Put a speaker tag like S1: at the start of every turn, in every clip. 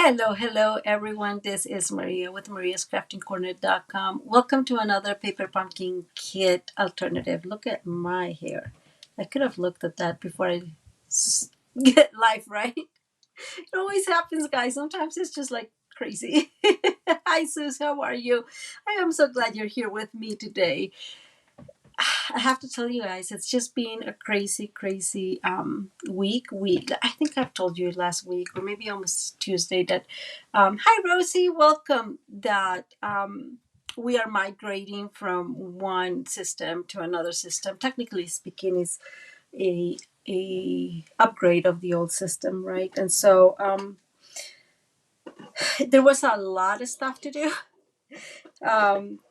S1: Hello, everyone. This is Maria with mariascraftingcorner.com. Welcome to another Paper Pumpkin Kit alternative. Look at my hair. I could have looked at that before get live, right? It always happens, guys. Sometimes it's just like crazy. Hi, Sus. How are you? I am so glad you're here with me today. I have to tell you guys, it's just been a crazy week. I think I've told you last week or maybe almost Tuesday that hi Rosie, welcome, that we are migrating from one system to another system. Technically speaking, is a upgrade of the old system, right? And so there was a lot of stuff to do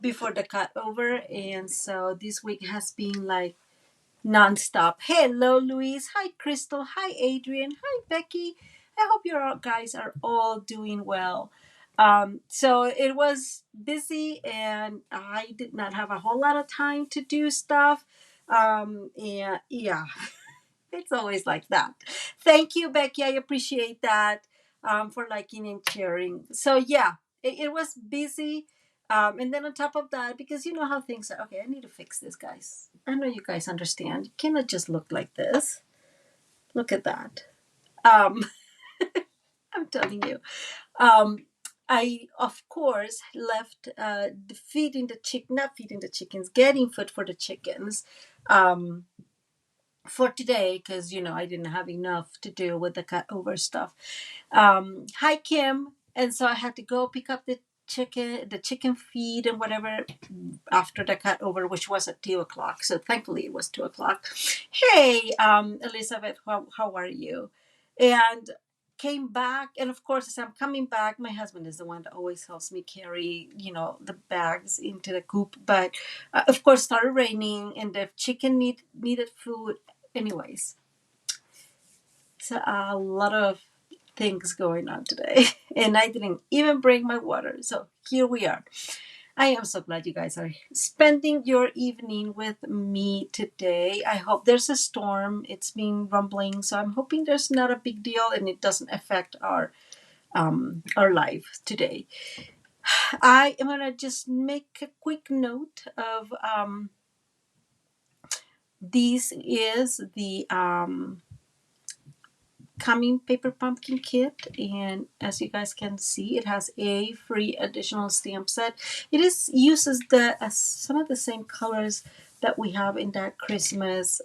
S1: before the cut over, and so this week has been like nonstop. Hello, Louise. Hi, Crystal. Hi, Adrian. Hi, Becky. I hope you all guys are all doing well. So it was busy, and I did not have a whole lot of time to do stuff. And yeah, it's always like that. Thank you, Becky. I appreciate that for liking and sharing. So yeah, it was busy. And then on top of that, because you know how things are. Okay, I need to fix this, guys. I know you guys understand. You cannot just look like this. Look at that. Um, I'm telling you. Um, I of course left feeding the not feeding the chickens, getting food for the chickens. Um, for today because I didn't have enough to do with the cut over stuff. Hi Kim, and so I had to go pick up the chicken feed and whatever after the cut over, which was at 2 o'clock. So thankfully it was 2 o'clock. Hey, Elizabeth, how are you? And came back, and of course as I'm coming back, my husband is the one that always helps me carry the bags into the coop, but of course started raining and the chicken needed food. Anyways, so a lot of things going on today, and I didn't even bring my water. So here we are. I am so glad you guys are spending your evening with me today. I hope there's a storm. It's been rumbling, so I'm hoping there's not a big deal and it doesn't affect our life today. I am gonna just make a quick note of this is the coming paper pumpkin kit, and as you guys can see, it has a free additional stamp set. It is uses the some of the same colors that we have in that Christmas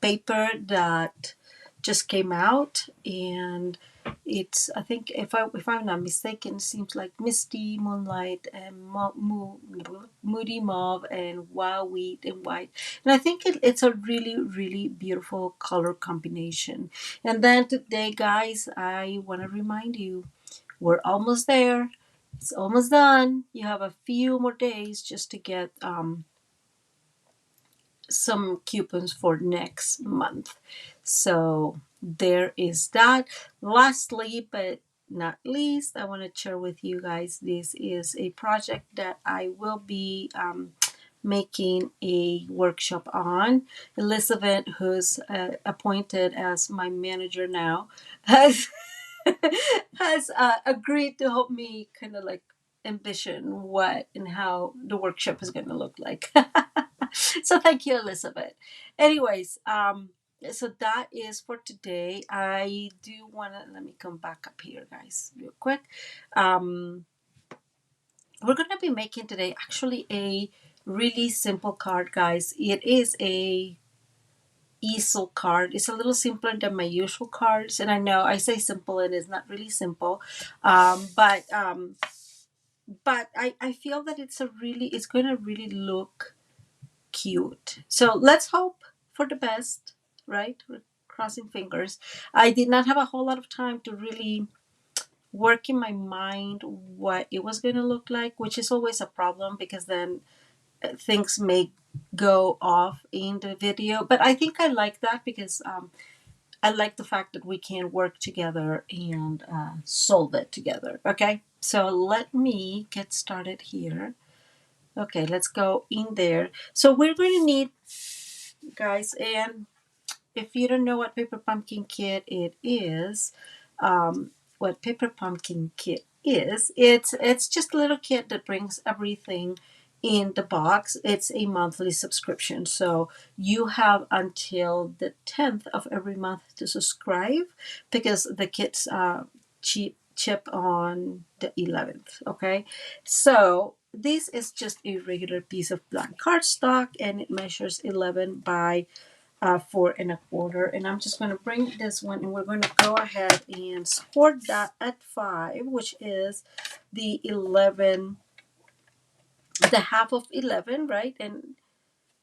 S1: paper that just came out, and it's, I think, if I'm not mistaken, it seems like Misty, Moonlight, and Moody Mauve, and Wild Wheat and White. And I think it's a really beautiful color combination. And then today, guys, I want to remind you, we're almost there. It's almost done. You have a few more days just to get some coupons for next month. So there is that. Lastly, but not least, I want to share with you guys, this is a project that I will be making a workshop on. Elizabeth, who's appointed as my manager now, has agreed to help me kind of like envision what and how the workshop is going to look like. So thank you, Elizabeth. Anyways, so that is for today. I do want to, let me come back up here, guys, real quick. We're going to be making today actually a really simple card, guys. It is a easel card. It's a little simpler than my usual cards, and I know I say simple and it's not really simple, but I feel that it's going to really look cute. So let's hope for the best, right? We're crossing fingers. I did not have a whole lot of time to really work in my mind what it was going to look like, which is always a problem because then things may go off in the video. But I think I like that because I like the fact that we can work together and solve it together. Okay, so let me get started here. Okay, let's go in there. So we're going to need, guys, and if you don't know what paper pumpkin kit it is, what Paper Pumpkin Kit is. It's just a little kit that brings everything in the box. It's a monthly subscription, so you have until the 10th of every month to subscribe, because the kits chip on the 11th. Okay, so this is just a regular piece of black cardstock, and it measures 11 by 4 1/4. And I'm just going to bring this one, and we're going to go ahead and score that at 5, which is the 11, the half of 11, right? And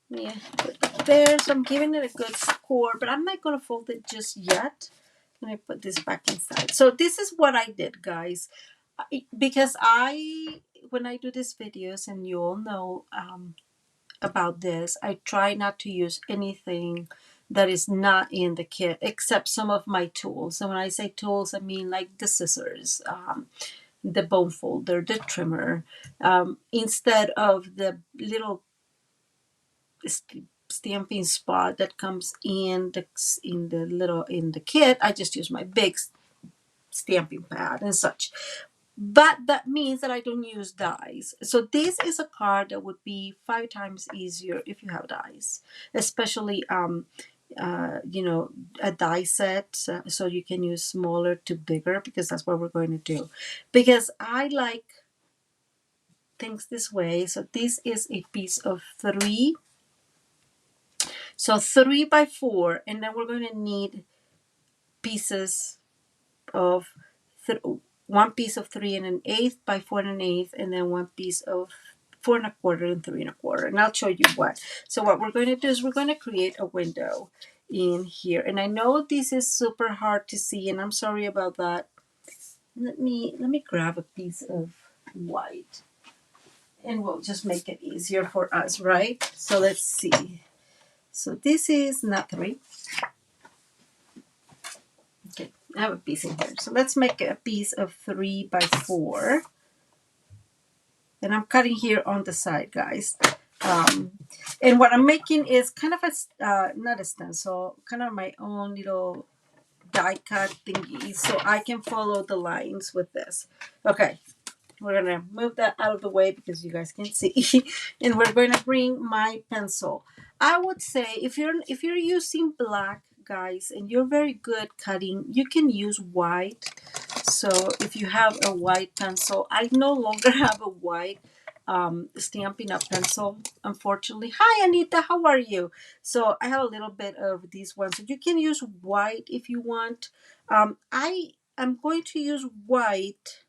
S1: yeah, put it there. So I'm giving it a good score, but I'm not going to fold it just yet. Let me put this back inside. So this is what I did, guys, because when I do these videos, and you all know about this, I try not to use anything that is not in the kit, except some of my tools. And when I say tools, I mean like the scissors, the bone folder, the trimmer, instead of the little stamping spot that comes in the kit. I just use my big stamping pad and such. But that means that I don't use dies. So this is a card that would be 5 times easier if you have dies, especially a die set, so you can use smaller to bigger, because that's what we're going to do. Because I like things this way. So this is a piece of 3. So 3 by 4, and then we're going to need pieces of 1 piece of 3 1/8 by 4 1/8, and then 1 piece of 4 1/4 and 3 1/4. And I'll show you what. So what we're going to do is we're going to create a window in here. And I know this is super hard to see, and I'm sorry about that. Let me grab a piece of white, and we'll just make it easier for us, right? So let's see. So this is not 3. Okay, I have a piece in here. So let's make a piece of 3 by 4. And I'm cutting here on the side, guys. And what I'm making is kind of not a stencil, kind of my own little die cut thingy, so I can follow the lines with this. Okay, we're gonna move that out of the way because you guys can see. And we're going to bring my pencil. I would say if you're using black, guys, and you're very good cutting, you can use white. So if you have a white pencil, I no longer have a white Stampin' Up pencil, unfortunately. Hi, Anita, how are you? So I have a little bit of these ones. So you can use white if you want. I am going to use white.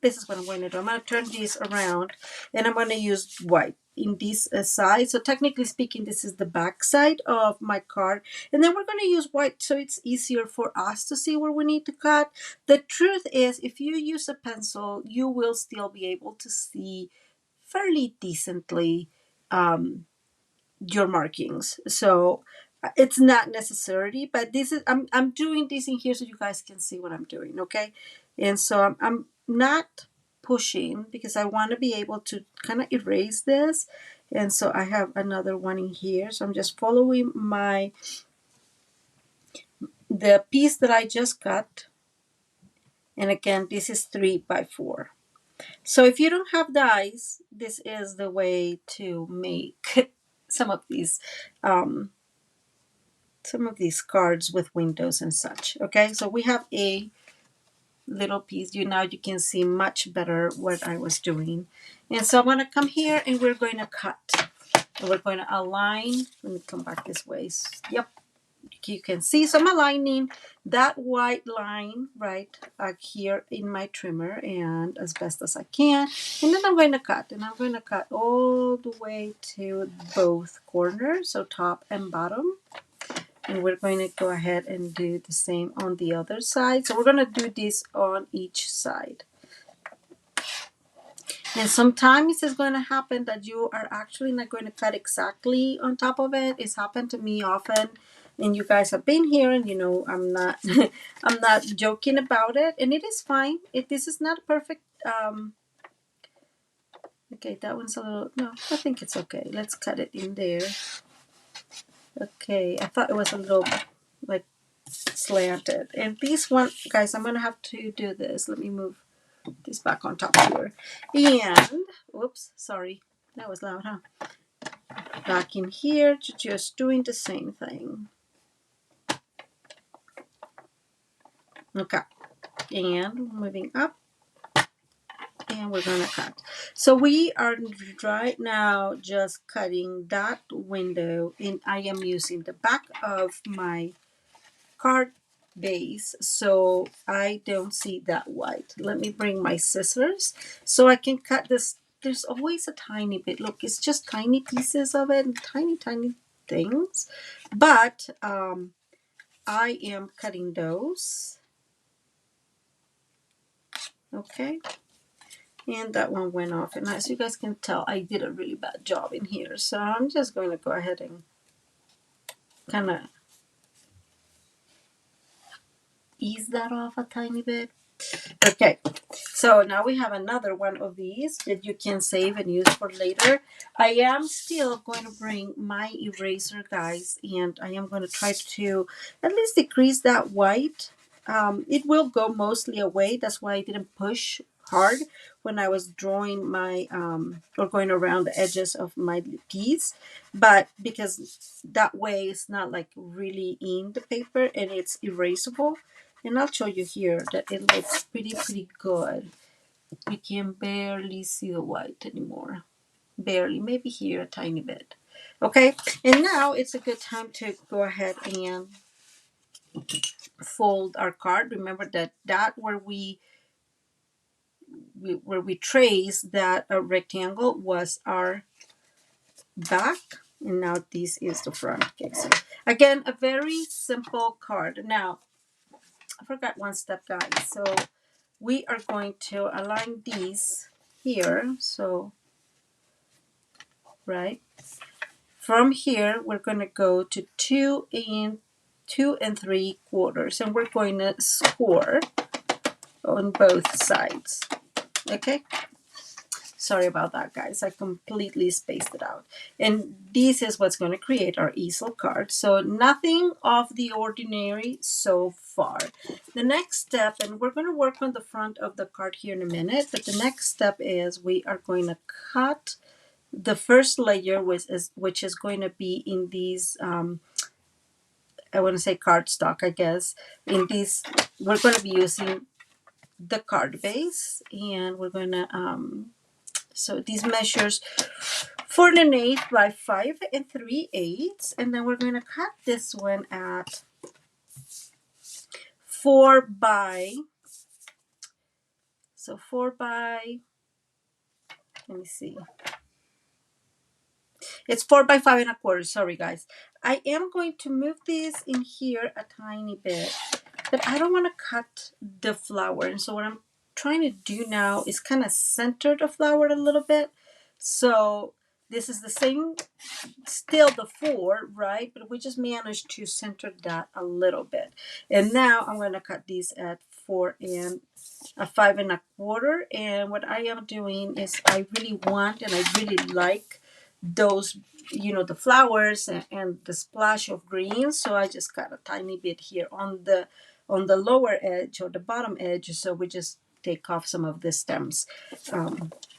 S1: This is what I'm going to do. I'm going to turn these around, and I'm going to use white in this side. So technically speaking, this is the back side of my card. And then we're going to use white so it's easier for us to see where we need to cut. The truth is, if you use a pencil, you will still be able to see fairly decently your markings. So it's not necessary, but this is I'm doing this in here so you guys can see what I'm doing, okay? And so I'm not pushing because I want to be able to kind of erase this. And so I have another one in here. So I'm just following the piece that I just cut. And again, this is 3 by 4. So if you don't have dies, this is the way to make some of these cards with windows and such. Okay, so we have a little piece. Now you can see much better what I was doing. And so I'm going to come here and we're going to cut. And we're going to align. Let me come back this way. Yep. You can see, so I'm aligning that white line right here in my trimmer, and as best as I can. And then I'm going to cut, and I'm going to cut all the way to both corners, so top and bottom. And we're going to go ahead and do the same on the other side. So we're going to do this on each side. And sometimes it's going to happen that you are actually not going to cut exactly on top of it. It's happened to me often. And you guys have been here, and you know I'm not I'm not joking about it, and it is fine. This is not perfect. Okay, that one's a little, no, I think it's okay. Let's cut it in there. Okay, I thought it was a little like slanted. And this one, guys, I'm gonna have to do this. Let me move this back on top here. And whoops, sorry, that was loud, huh? Back in here, just doing the same thing. Okay, and moving up, and we're gonna cut. So we are right now just cutting that window, and I am using the back of my card base so I don't see that white. Let me bring my scissors so I can cut this. There's always a tiny bit. Look, it's just tiny pieces of it, tiny things. But I am cutting those. Okay. And that one went off. And as you guys can tell, I did a really bad job in here. So I'm just going to go ahead and kind of ease that off a tiny bit. Okay, so now we have another one of these that you can save and use for later. I am still going to bring my eraser, guys, and I am going to try to at least decrease that white. It will go mostly away. That's why I didn't push hard when I was drawing my, or going around the edges of my piece. But because that way it's not like really in the paper and it's erasable. And I'll show you here that it looks pretty good. You can barely see the white anymore. Barely, maybe here a tiny bit. Okay, and now it's a good time to go ahead and fold our card. Remember that where we trace that rectangle was our back, and now this is the front. Okay, so again, a very simple card. Now, I forgot one step, guys. So we are going to align these here. So, right from here, we're going to go to 2 3/4, and we're going to score on both sides. Okay. Sorry about that, guys. I completely spaced it out. And this is what's going to create our easel card. So nothing of the ordinary so far. The next step, and we're going to work on the front of the card here in a minute, but the next step is we are going to cut the first layer, which is going to be in these, I want to say cardstock, I guess. In these, we're going to be using the card base, and we're going to, so these measures 4 1/8 by 5 3/8, and then we're going to cut this one at 4 by, so 4 by, let me see, it's 4 by 5 1/4. Sorry, guys. I am going to move this in here a tiny bit, but I don't want to cut the flower. And so what I'm trying to do now is kind of center the flower a little bit. So this is the same, still the 4, right? But we just managed to center that a little bit. And now I'm going to cut these at 4 and 5 1/4. And what I am doing is I really want, and I really like those, the flowers and the splash of green. So I just got a tiny bit here on the lower edge or the bottom edge. So we just take off some of the stems.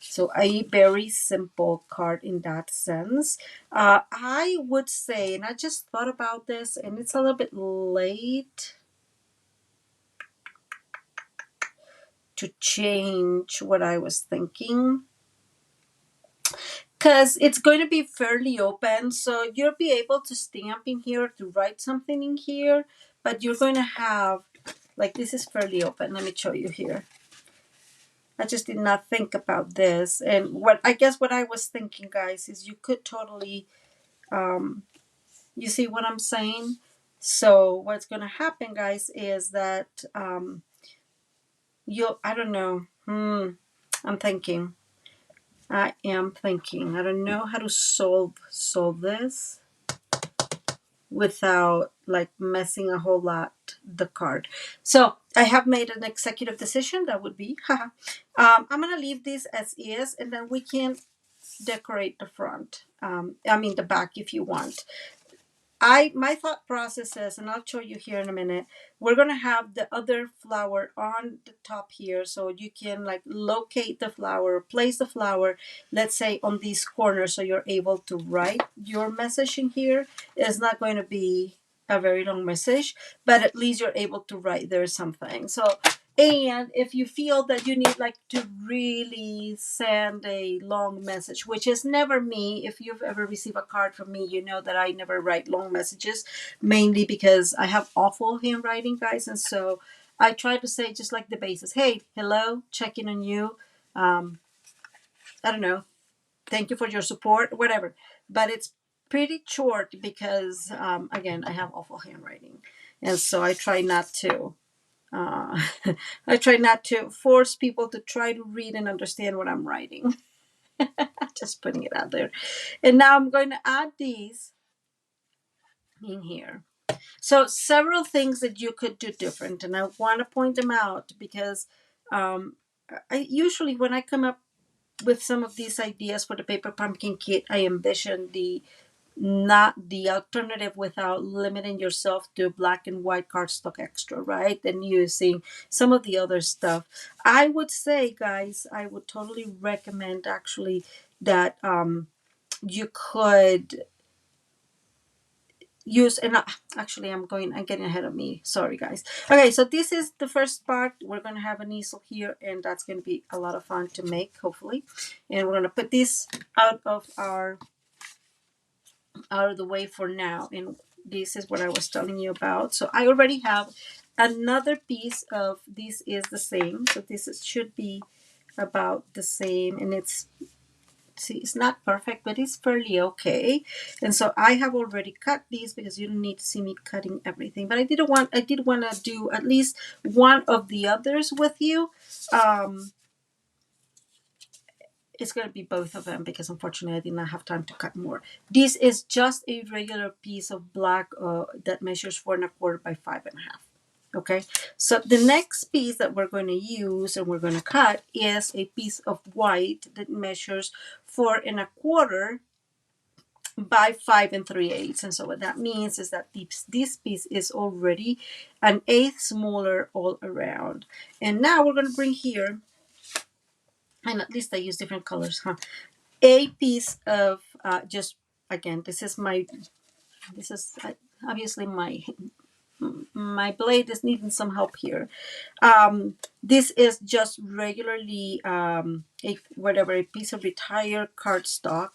S1: So a very simple card in that sense. I would say, and I just thought about this, and it's a little bit late to change what I was thinking, because it's going to be fairly open. So you'll be able to stamp in here, to write something in here, but you're going to have, like, this is fairly open. Let me show you here. I just did not think about this. And what I was thinking, guys, is you could totally, you see what I'm saying? So what's going to happen, guys, is that I don't know. I'm thinking. I am thinking. I don't know how to solve this without like messing a whole lot the card. So I have made an executive decision. That would be, I'm going to leave this as is, and then we can decorate the front. The back if you want. my thought process is, and I'll show you here in a minute, we're going to have the other flower on the top here, so you can like locate the flower, place the flower, let's say on these corners, so you're able to write your message in here. It's not going to be a very long message, but at least you're able to write there something. So, and if you feel that you need like to really send a long message, which is never me, if you've ever received a card from me, you know that I never write long messages, mainly because I have awful handwriting, guys. And so I try to say just like the basis, hey, hello, checking on you. I don't know, thank you for your support, whatever. But it's pretty short because, again, I have awful handwriting. And so I try not to. Uh, I try not to force people to try to read and understand what I'm writing. Just putting it out there. And now I'm going to add these in here. So several things that you could do different, and I want to point them out because I usually when I come up with some of these ideas for the paper pumpkin kit, I envision the not the alternative without limiting yourself to black and white cardstock extra, right? And using some of the other stuff. I would say, guys, I would totally recommend actually that you could use, and actually I'm getting ahead of me, sorry guys. Okay, so this is the first part. We're going to have an easel here, and that's going to be a lot of fun to make, hopefully. And we're going to put this out of the way for now, and this is what I was telling you about. So I already have another piece of this, is the same, so should be about the same, and it's, see, it's not perfect, but it's fairly okay. And so I have already cut these because you don't need to see me cutting everything, but I did want to do at least one of the others with you. It's going to be both of them because unfortunately I did not have time to cut more. This is just a regular piece of black that measures 4¼ by 5½. Okay, so the next piece that we're going to use and we're going to cut is a piece of white that measures 4¼ by 5�3/8. And so what that means is that this piece is already an eighth smaller all around. And now we're going to bring here, and at least I use different colors, huh? A piece of just, again, this is obviously my blade is needing some help here. This is just regularly a piece of retired cardstock.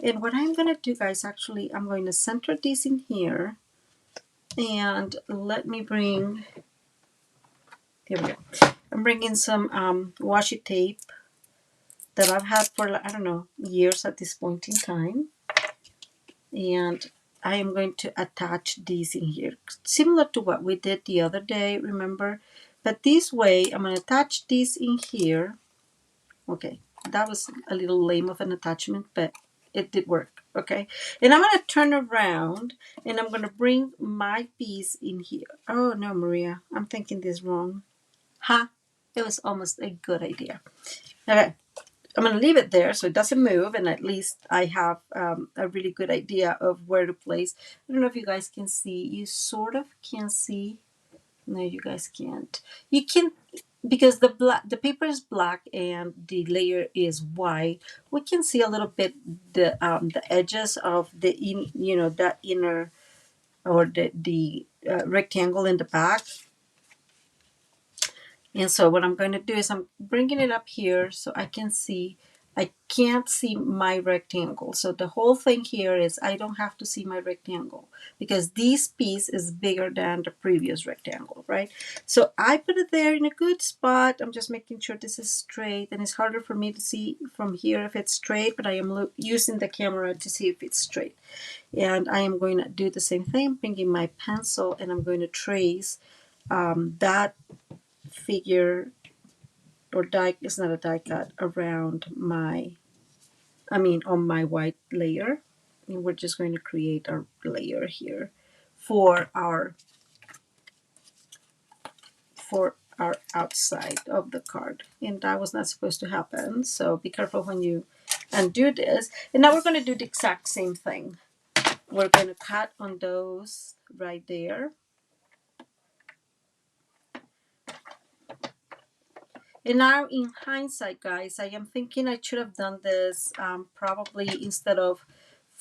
S1: And what I'm going to do, guys, actually, I'm going to center this in here. And let me bring, here we go. I'm bringing some washi tape that I've had for, I don't know, years at this point in time. And I am going to attach these in here, similar to what we did the other day, remember? But this way, I'm going to attach these in here. Okay, that was a little lame of an attachment, but it did work, okay? And I'm going to turn around, and I'm going to bring my piece in here. Oh, no, Maria, I'm thinking this wrong. Ha! It was almost a good idea. Okay. I'm going to leave it there so it doesn't move, and at least I have a really good idea of where to place. I don't know if you guys can see. You sort of can see. No, you guys can't. You can, because the paper is black and the layer is white. We can see a little bit the edges of the that inner, or the rectangle in the back. And so what I'm going to do is I'm bringing it up here so I can see. I can't see my rectangle. So the whole thing here is I don't have to see my rectangle because this piece is bigger than the previous rectangle, right? So I put it there in a good spot. I'm just making sure this is straight, and it's harder for me to see from here if it's straight, but I am using the camera to see if it's straight. And I am going to do the same thing, bringing my pencil, and I'm going to trace that figure, or die, it's not a die cut, around on my white layer. And we're just going to create our layer here for our outside of the card. And that was not supposed to happen, so be careful when you undo this. And now we're going to do the exact same thing. we're going to cut on those right there. And now in hindsight, guys, I am thinking I should have done this probably instead of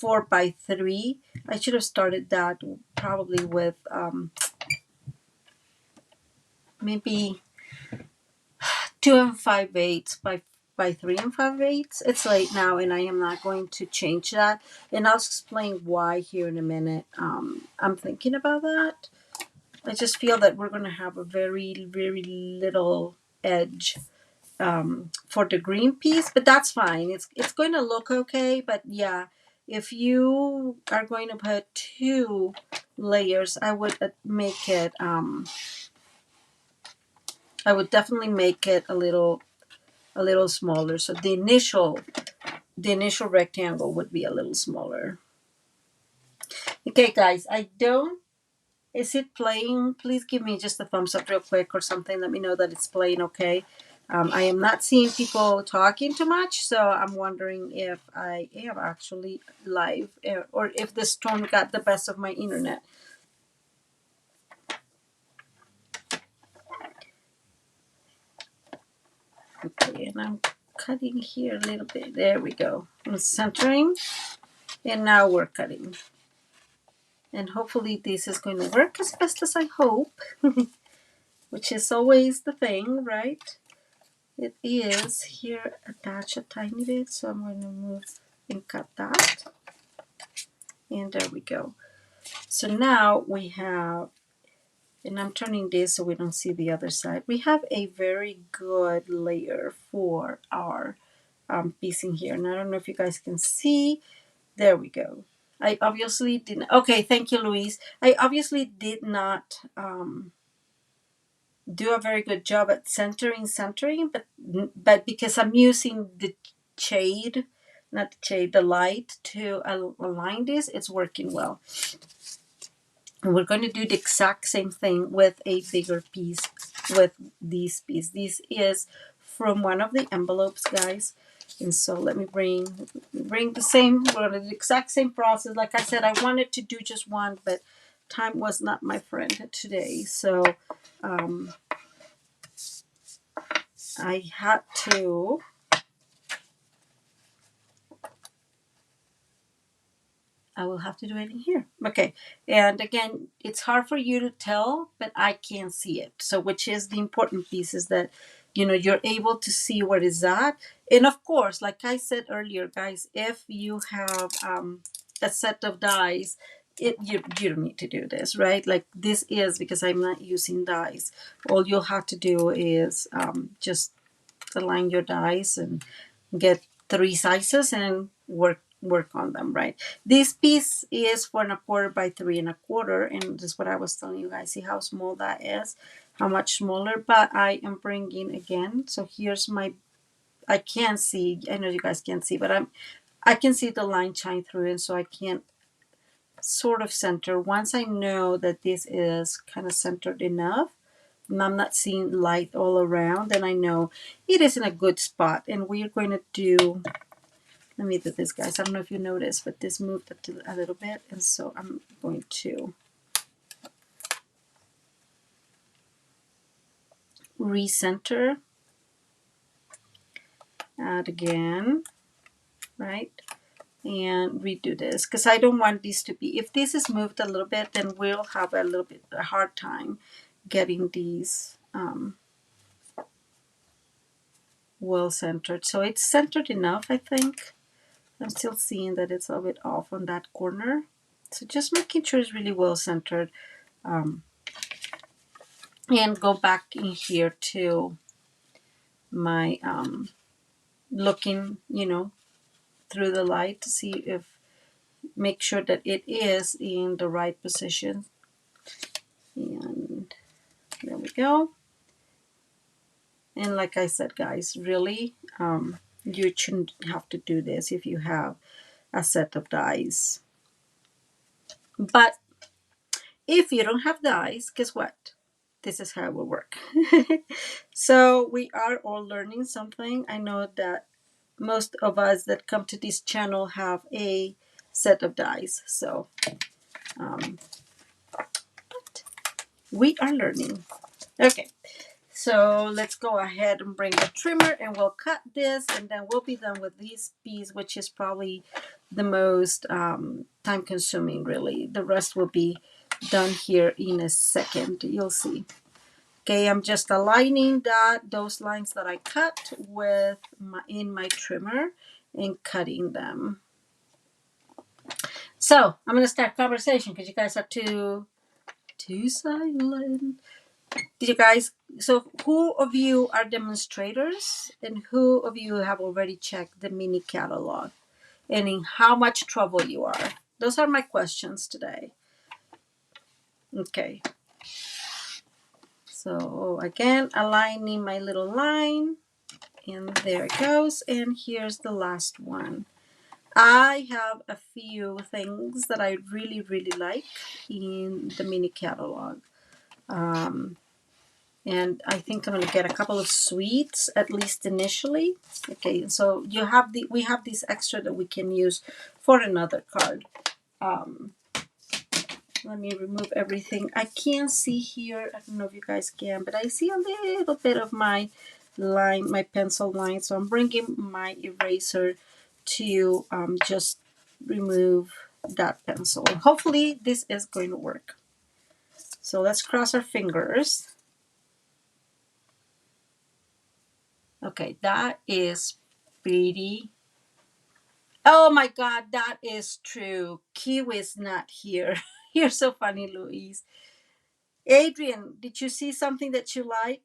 S1: 4x3. I should have started that probably with maybe 2 5/8 by 3 5/8. It's late now, and I am not going to change that. And I'll explain why here in a minute. I'm thinking about that. I just feel that we're going to have a very, very little edge for the green piece, but that's fine. It's going to look okay. But yeah, if you are going to put 2 layers, I would make it. I would definitely make it a little smaller. So the initial rectangle would be a little smaller. Okay, guys, I don't. Is it playing? Please give me just a thumbs up real quick or something. Let me know that it's playing okay. I am not seeing people talking too much, so I'm wondering if I am actually live or if the storm got the best of my internet. Okay, and I'm cutting here a little bit. There we go. I'm centering, and now we're cutting. And hopefully this is going to work as best as I hope, which is always the thing, right? It is here attached a tiny bit, so I'm going to move and cut that. And there we go. So now we have, and I'm turning this so we don't see the other side. We have a very good layer for our piecing here. And I don't know if you guys can see. There we go. I obviously didn't. Okay, thank you, Louise. I obviously did not do a very good job at centering, but because I'm using the shade, not the shade, the light to align this, it's working well. And we're going to do the exact same thing with a bigger piece, with this piece. This is from one of the envelopes, guys. And so let me bring the same, we're going to do the exact same process. Like I said, I wanted to do just one, but time was not my friend today. So I had to I will have to do it in here. Okay. And again, it's hard for you to tell, but I can see it. So which is the important piece is that, you're able to see what is that. And of course, like I said earlier, guys, if you have a set of dies, you don't need to do this, right? Like this is because I'm not using dies. All you'll have to do is just align your dies and get 3 sizes and work on them, right? This piece is 4 1/4 by 3 1/4, and this is what I was telling you guys. See how small that is, how much smaller. But I am bringing again. So here's my. I can't see. I know you guys can't see, but I can see the line shine through, and so I can sort of center. Once I know that this is kind of centered enough, and I'm not seeing light all around, then I know it is in a good spot. And we're going to do. Let me do this, guys. I don't know if you noticed, but this moved a little bit. And so I'm going to recenter. Add again, right? And redo this because I don't want these to be, if this is moved a little bit, then we'll have a little bit a hard time getting these well centered. So it's centered enough, I think. I'm still seeing that it's a little bit off on that corner. So just making sure it's really well centered. And go back in here to my looking, through the light to see make sure that it is in the right position. And there we go. And like I said, guys, really, you shouldn't have to do this if you have a set of dies. But if you don't have dies, guess what? This is how it will work. So we are all learning something. I know that most of us that come to this channel have a set of dies. So but we are learning. Okay, so let's go ahead and bring the trimmer and we'll cut this, and then we'll be done with these bees, which is probably the most time consuming really. The rest will be done here in a second. You'll see. Okay, I'm just aligning those lines that I cut with in my trimmer and cutting them. So I'm gonna start conversation because you guys are too silent. Did you guys? So who of you are demonstrators, and who of you have already checked the mini catalog, and in how much trouble you are? Those are my questions today. Okay. So again, aligning my little line, and there it goes. And here's the last one. I have a few things that I really, really like in the mini catalog. And I think I'm going to get a couple of sweets, at least initially. Okay, so we have these extra that we can use for another card. Let me remove everything. I can't see here. I don't know if you guys can, but I see a little bit of my line, my pencil line. So I'm bringing my eraser to just remove that pencil. Hopefully this is going to work. So let's cross our fingers. Okay, that is pretty. Oh my God, that is true. Kiwi is not here. You're so funny, Louise. Adrian, did you see something that you like?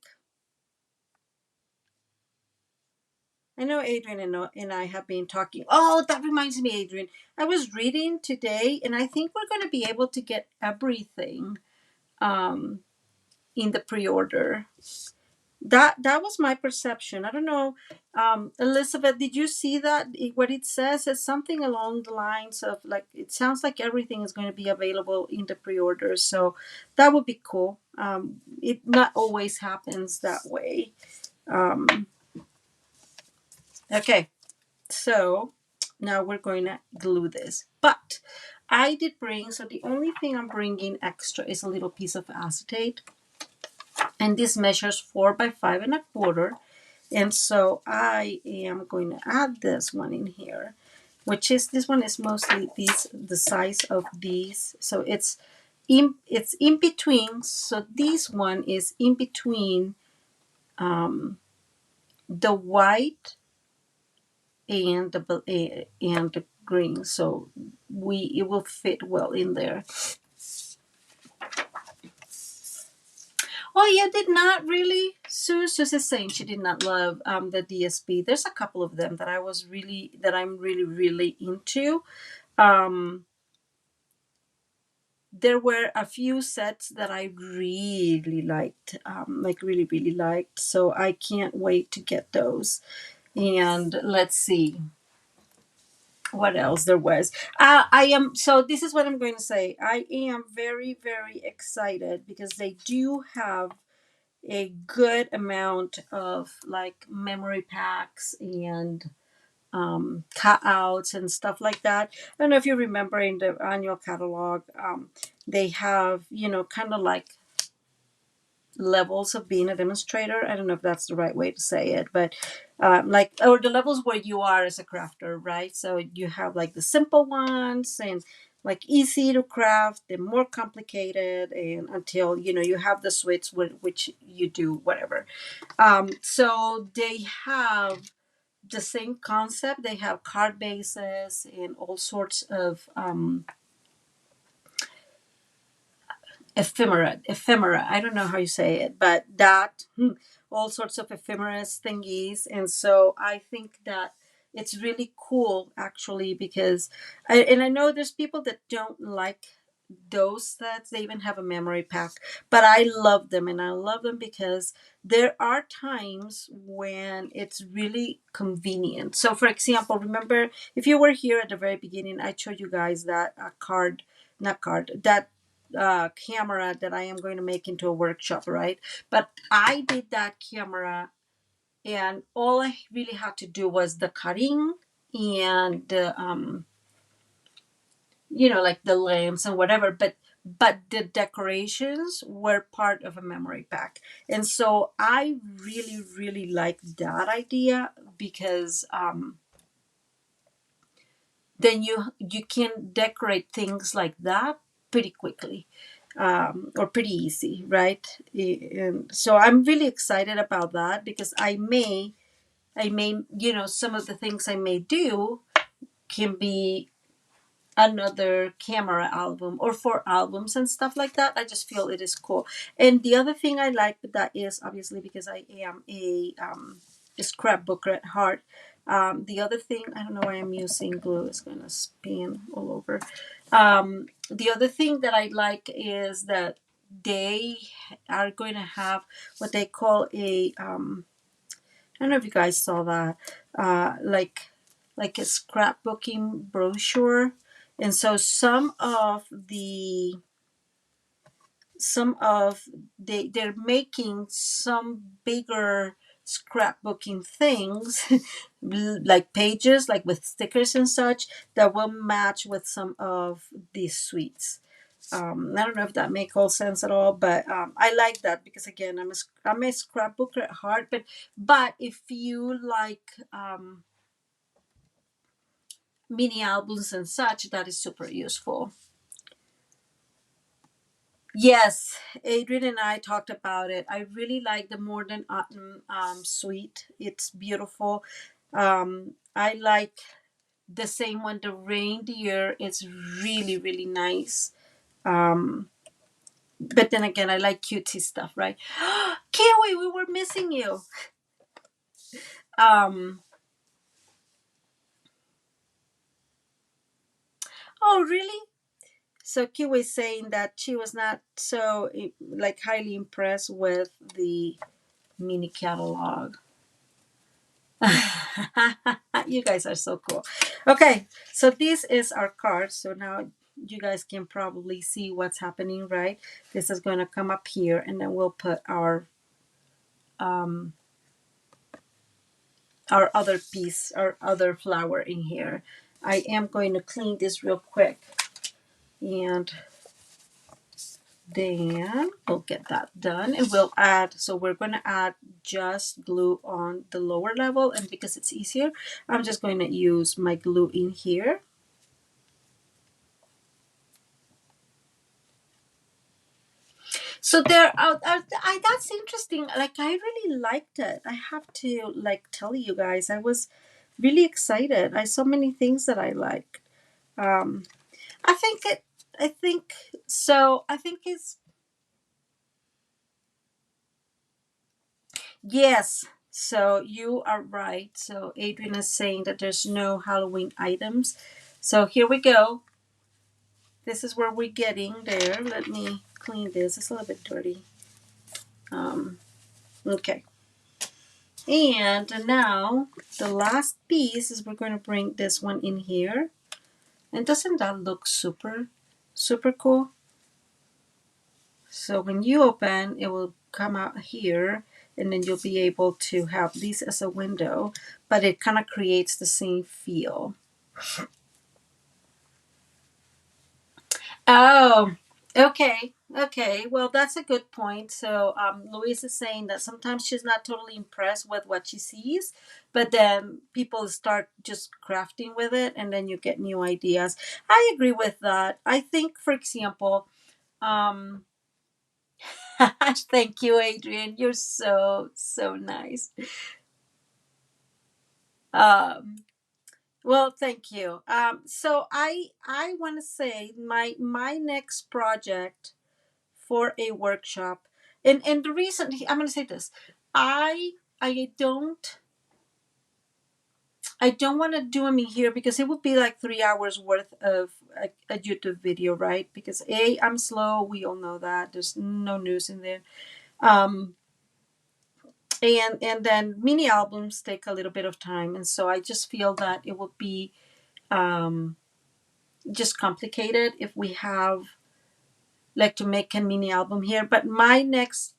S1: I know Adrian and I have been talking. Oh, that reminds me, Adrian. I was reading today, and I think we're going to be able to get everything in the pre-order. That was my perception. I don't know, Elizabeth, did you see that? What it says is something along the lines of like, it sounds like everything is going to be available in the pre-order, so that would be cool. It not always happens that way. Okay, so now we're going to glue this, but I did bring, so the only thing I'm bringing extra is a little piece of acetate, and this measures 4 by 5 1/4. And so I am going to add this one in here, which is, this one is mostly the size of these. So it's in between. So this one is in between the white and the green. So it will fit well in there. Oh, you did not really? Sue's just saying she did not love the DSP. There's a couple of them that I'm really into. There were a few sets that I really liked, like really liked. So I can't wait to get those. And let's see what else there was. So this is what I'm going to say. I am very excited because they do have a good amount of like memory packs and cutouts and stuff like that. I don't know if you remember in the annual catalog, they have, kind of like levels of being a demonstrator. I don't know if that's the right way to say it, but or the levels where you are as a crafter, right? So you have like the simple ones and like easy to craft, the more complicated, and until you have the suites which you do whatever. So they have the same concept. They have card bases and all sorts of ephemera. I don't know how you say it, but that all sorts of ephemeras thingies. And so I think that it's really cool actually because I know there's people that don't like those sets. They even have a memory pack, but I love them, and I love them because there are times when it's really convenient. So for example, remember if you were here at the very beginning, I showed you guys that that camera that I am going to make into a workshop, right? But I did that camera, and all I really had to do was the cutting and like the lamps and whatever, but the decorations were part of a memory pack. And so I really, really like that idea because then you can decorate things like that pretty quickly, or pretty easy, right? And so I'm really excited about that because I may, some of the things I may do can be another camera album or for albums and stuff like that. I just feel it is cool. And the other thing I like that is obviously because I am a scrapbooker at heart. The other thing, I don't know why I'm using glue, it's going to spin all over. The other thing that I like is that they are going to have what they call I don't know if you guys saw that, like a scrapbooking brochure. And so they're making some bigger scrapbooking things like pages, like with stickers and such, that will match with some of these suites. I don't know if that makes all sense at all, but I like that because again, I'm a scrapbooker at heart. But if you like mini albums and such, that is super useful. Yes, Adrian and I talked about it. I really like the Modern Autumn suite. It's beautiful. I like the same one, the reindeer. It's really, really nice. Um, but then again, I like cutesy stuff, right? Kiwi, we were missing you. Um, oh, really? So Kiwi is saying that she was not so like highly impressed with the mini catalog. You guys are so cool. Okay, so this is our card. So now you guys can probably see what's happening, right? This is going to come up here, and then we'll put um, our other piece, our other flower in here. I am going to clean this real quick, and then we'll get that done, and we'll add, so we're going to add just glue on the lower level, and because it's easier, I'm just going to use my glue in here. So that's interesting. Like I really liked it. I have to like tell you guys, I was really excited. I saw many things that I liked. Um, I think it. I think so. I think it's yes. So you are right. So Adrian is saying that there's no Halloween items. So here we go. This is where we're getting there. Let me clean this. It's a little bit dirty. Okay. And now the last piece is we're going to bring this one in here. And doesn't that look super, super cool? So when you open, it will come out here and then you'll be able to have this as a window, but it kind of creates the same feel. Oh, okay. Okay. Well, that's a good point. So, Louise is saying that sometimes she's not totally impressed with what she sees, but then people start just crafting with it and then you get new ideas. I agree with that. I think, for example, um, thank you, Adrian. You're so, so nice. Um, well, thank you. So I want to say my next project for a workshop. And the reason I'm going to say this, I I don't I don't want to do them in here because it would be like 3 hours worth of a YouTube video, right? Because I'm slow. We all know that. There's no news in there. Um, and then mini albums take a little bit of time, and so I just feel that it would be um, just complicated if we have like to make a mini album here. But my next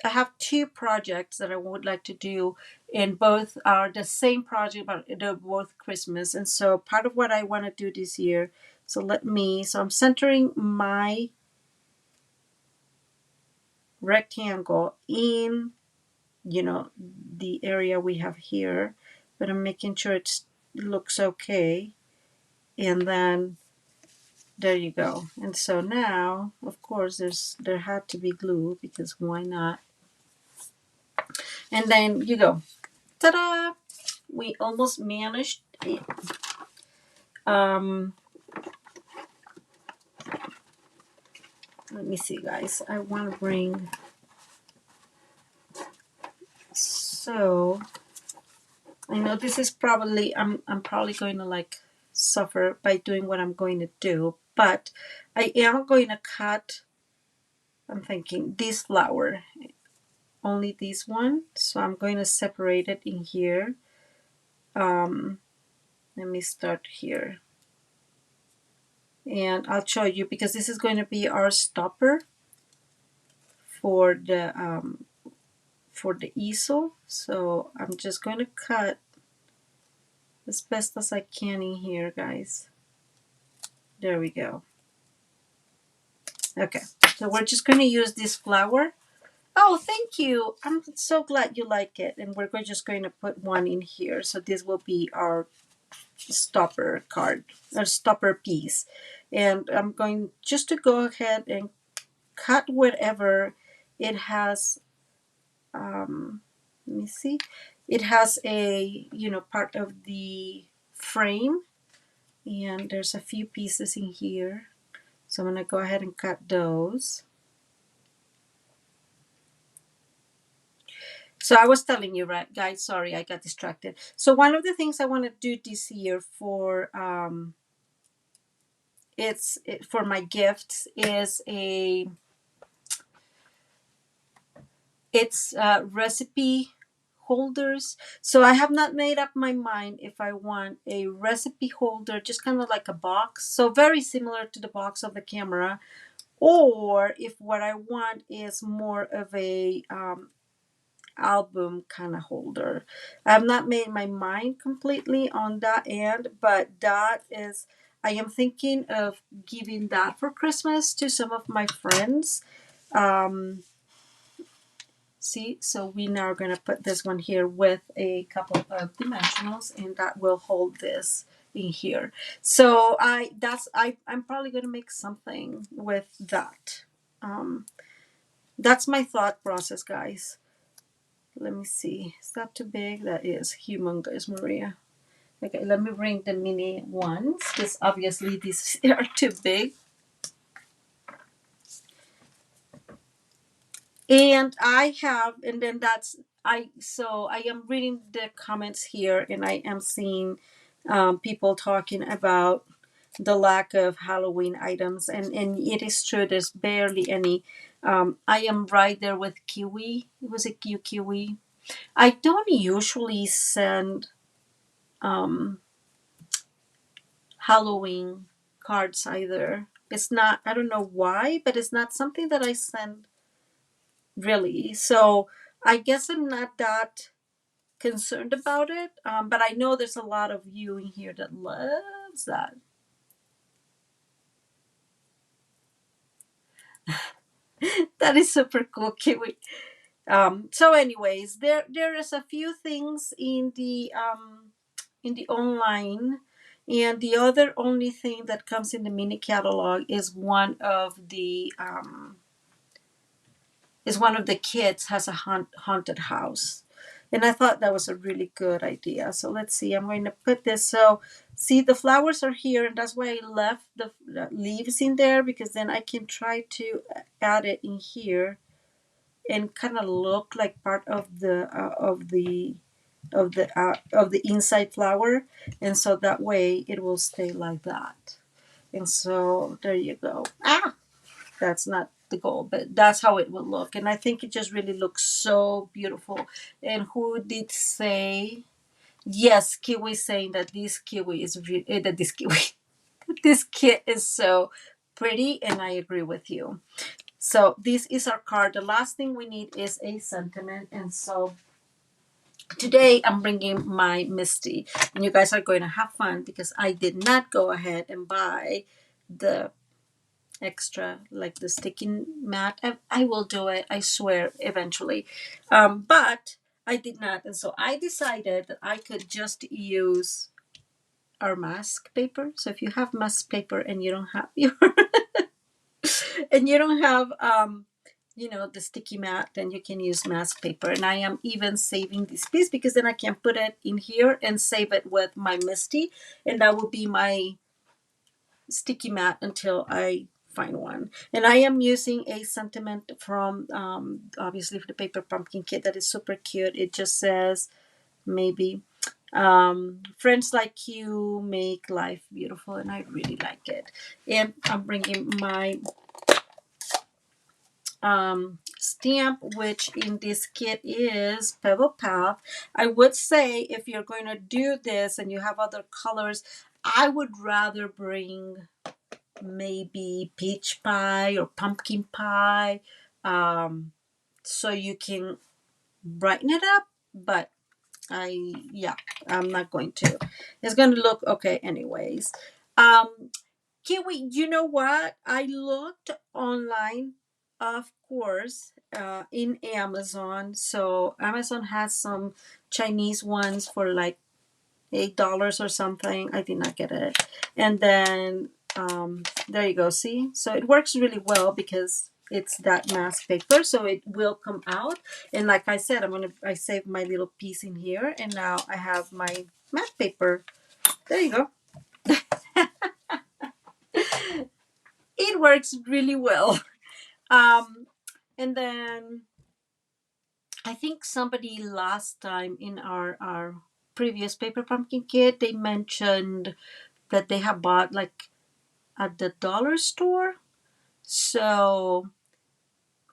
S1: I have two projects that I would like to do, and both are the same project, but they're both Christmas. And so part of what I want to do this year, So I'm centering my rectangle in, the area we have here, but I'm making sure it looks okay. And then there you go. And so now, of course, there had to be glue, because why not? And then you go. Ta-da! We almost managed it. Let me see, guys. I want to bring, so I know this is probably, I'm probably going to like suffer by doing what I'm going to do, but I am going to cut, I'm thinking, this flower, only this one. So I'm going to separate it in here. Let me start here. And I'll show you, because this is going to be our stopper for the easel. So I'm just going to cut as best as I can in here, guys. There we go. Okay, so we're just going to use this flower. Oh, thank you. I'm so glad you like it. And we're just going to put one in here. So this will be our stopper card, or stopper piece. And I'm going just to go ahead and cut whatever it has. Let me see. It has a, part of the frame. And there's a few pieces in here. So I'm going to go ahead and cut those. So I was telling you, right, guys, sorry, I got distracted. So one of the things I want to do this year for for my gifts is recipe holders. So I have not made up my mind if I want a recipe holder, just kind of like a box, so very similar to the box of the camera, or if what I want is more of a album kind of holder. I have not made my mind completely on that end, but I am thinking of giving that for Christmas to some of my friends. See, so we now are going to put this one here with a couple of dimensionals, and that will hold this in here. So I'm probably going to make something with that. That's my thought process, guys. Let me see. Is that too big? That is humongous, Maria. Okay, let me bring the mini ones, because obviously these are too big. And so I am reading the comments here, and I am seeing people talking about the lack of Halloween items, and it is true, there's barely any. I am right there with Kiwi. It was a Kiwi. I don't usually send Halloween cards either. It's not, I don't know why, but it's not something that I send really. So I guess I'm not that concerned about it. But I know there's a lot of you in here that loves that. That is super cool, Kiwi. So anyways, there is a few things in the online, and the other only thing that comes in the mini catalog is one of the kids has a haunted house, and I thought that was a really good idea. So let's see, I'm going to put this. So see, the flowers are here, and that's why I left the leaves in there, because then I can try to add it in here and kind of look like part of the inside flower, and so that way it will stay like that. And so there you go. That's not the goal, but that's how it will look, and I think it just really looks so beautiful. And who did say? Yes, Kiwi saying that this kiwi is that this kiwi this kit is so pretty, and I agree with you. So this is our card. The last thing we need is a sentiment, and so today I'm bringing my Misty, and you guys are going to have fun, because I did not go ahead and buy the extra, like the sticky mat. I will do it, I swear, eventually. But I did not. And so I decided that I could just use our mask paper. So if you have mask paper and you don't have your and you don't have the sticky mat, then you can use mask paper. And I am even saving this piece because then I can put it in here and save it with my Misty, and that will be my sticky mat until I find one. And I am using a sentiment from obviously for the paper pumpkin kit that is super cute. It just says maybe friends like you make life beautiful, and I really like it. And I'm bringing my stamp, which in this kit is Pebble Path. I would say if you're going to do this and you have other colors, I would rather bring maybe peach pie or pumpkin pie, so you can brighten it up. But yeah, I'm not going to. It's going to look okay anyways. Kiwi, you know what? I looked online, of course, in Amazon. So Amazon has some Chinese ones for like $8 or something. I did not get it. And then there you go. See, so it works really well because it's that mask paper, so it will come out. And like I said, I saved my little piece in here, and now I have my matte paper. There you go. It works really well. Um, and then I think somebody last time in our previous paper pumpkin kit, they mentioned that they have bought like at the dollar store. So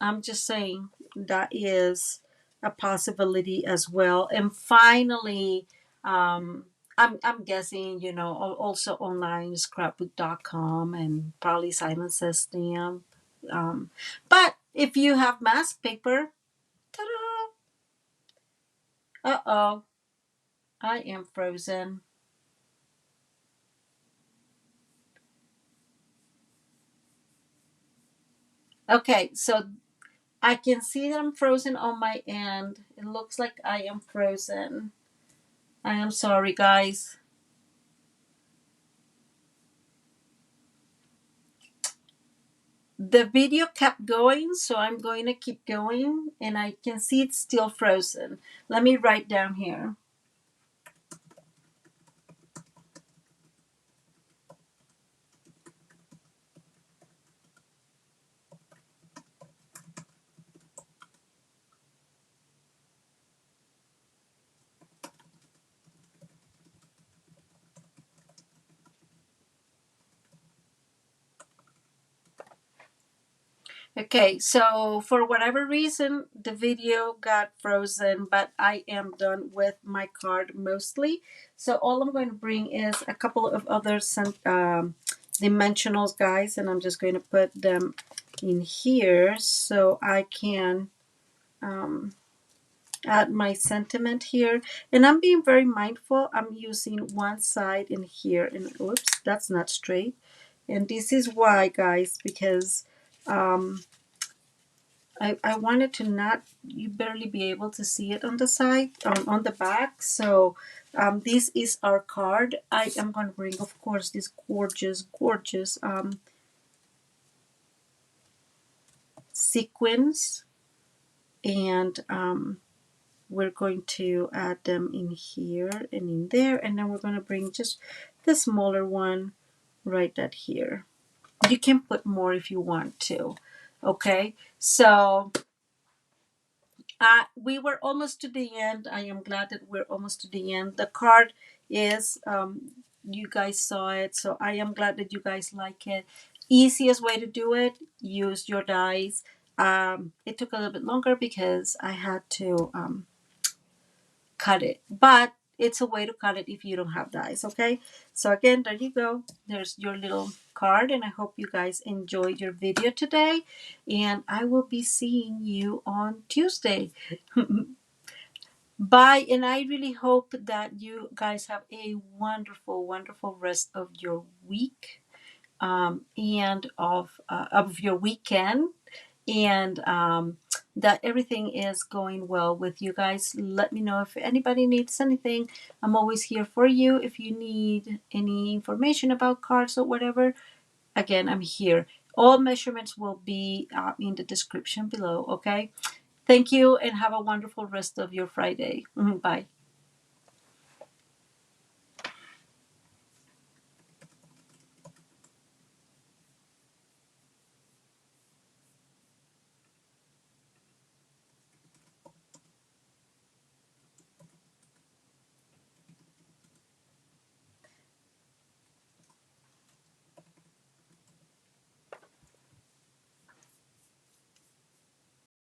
S1: I'm just saying that is a possibility as well. And finally, I'm guessing, also online scrapbook.com and probably Simon Says Stamp. But if you have mask paper, ta-da! Uh-oh, I am frozen. Okay, so I can see that I'm frozen on my end. It looks like I am frozen. I am sorry, guys. The video kept going, so I'm going to keep going, and I can see it's still frozen. Let me write down here. Okay, so for whatever reason, the video got frozen, but I am done with my card mostly. So all I'm going to bring is a couple of other dimensionals, guys, and I'm just going to put them in here so I can add my sentiment here. And I'm being very mindful. I'm using one side in here, and oops, that's not straight. And this is why, guys, because I wanted to not you barely be able to see it on the side, on the back. So this is our card. I am going to bring, of course, this gorgeous, gorgeous sequins, and we're going to add them in here and in there, and then we're going to bring just the smaller one right at here. You can put more if you want to. Okay, so we were almost to the end. I am glad that we're almost to the end. The card is, you guys saw it, so I am glad that you guys like it. Easiest way to do it, use your dies. It took a little bit longer because I had to cut it, but it's a way to cut it if you don't have dies. Okay, so again, there you go. There's your little card, and I hope you guys enjoyed your video today, and I will be seeing you on Tuesday. Bye, and I really hope that you guys have a wonderful, wonderful rest of your week. and of your weekend, and that everything is going well with you guys. Let me know if anybody needs anything. I'm always here for you. If you need any information about cards or whatever, again, I'm here. All measurements will be in the description below. Okay. Thank you and have a wonderful rest of your Friday. Bye.